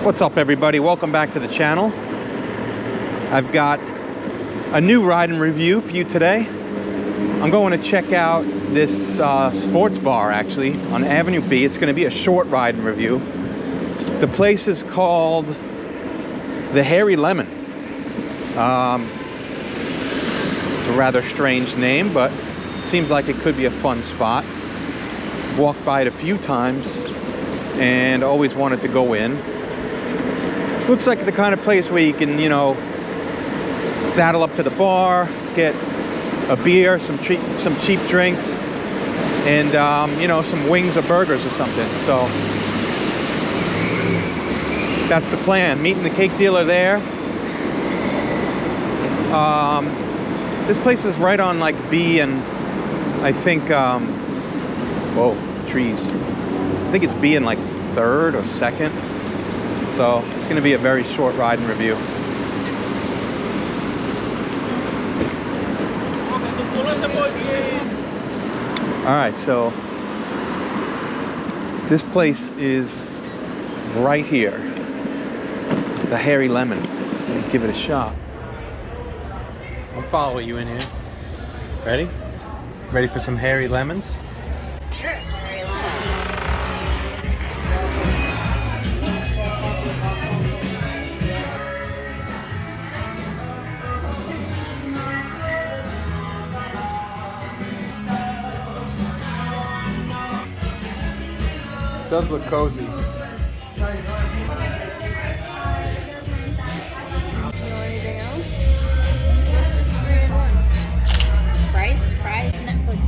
What's up, everybody? Welcome back to the channel. I've got a new ride and review for you today. I'm going to check out this sports bar, actually, on Avenue B. It's going to be a short ride and review. The place is called the Hairy Lemon. It's a rather strange name, but seems like it could be a fun spot. Walked by it a few times and always wanted to go in. Looks like the kind of place where you can, you know, saddle up to the bar, get a beer, some cheap drinks, and you know, some wings or burgers or something. So that's the plan. Meeting the cake dealer there. This place is right on like B and I think whoa, trees. I think it's B and like 3rd or 2nd. So it's going to be a very short ride and review. All right, so this place is right here, the Hairy Lemon. Let me give it a shot. I'll follow you in here. Ready? Ready for some hairy lemons? Sure. Hairy lemon. It does look cozy. You want anything else? What's this 3-in-1? Fries, Netflix.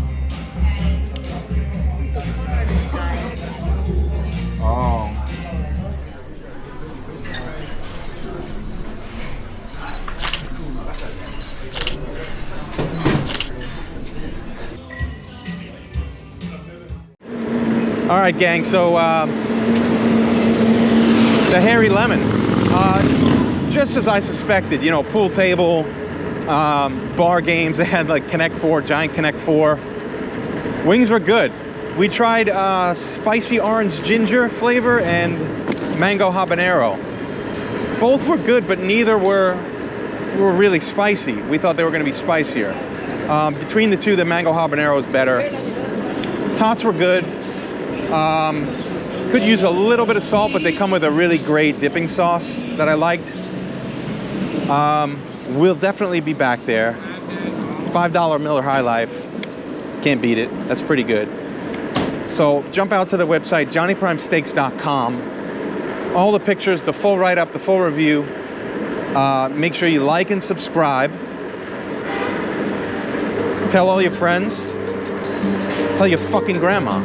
The card side. Oh. All right, gang, so the Hairy Lemon, just as I suspected, you know, pool table, bar games. They had like Connect 4, giant Connect 4. Wings were good. We tried spicy orange ginger flavor and mango habanero. Both were good, but neither were really spicy. We thought they were going to be spicier. Between the two, the mango habanero is better. Tots were good. Could use a little bit of salt, but they come with a really great dipping sauce that I liked. We'll definitely be back there. $5 Miller High Life. Can't beat it. That's pretty good. So jump out to the website, johnnyprimesteaks.com. All the pictures, the full write-up, the full review. Make sure you like and subscribe. Tell all your friends. Tell your fucking grandma.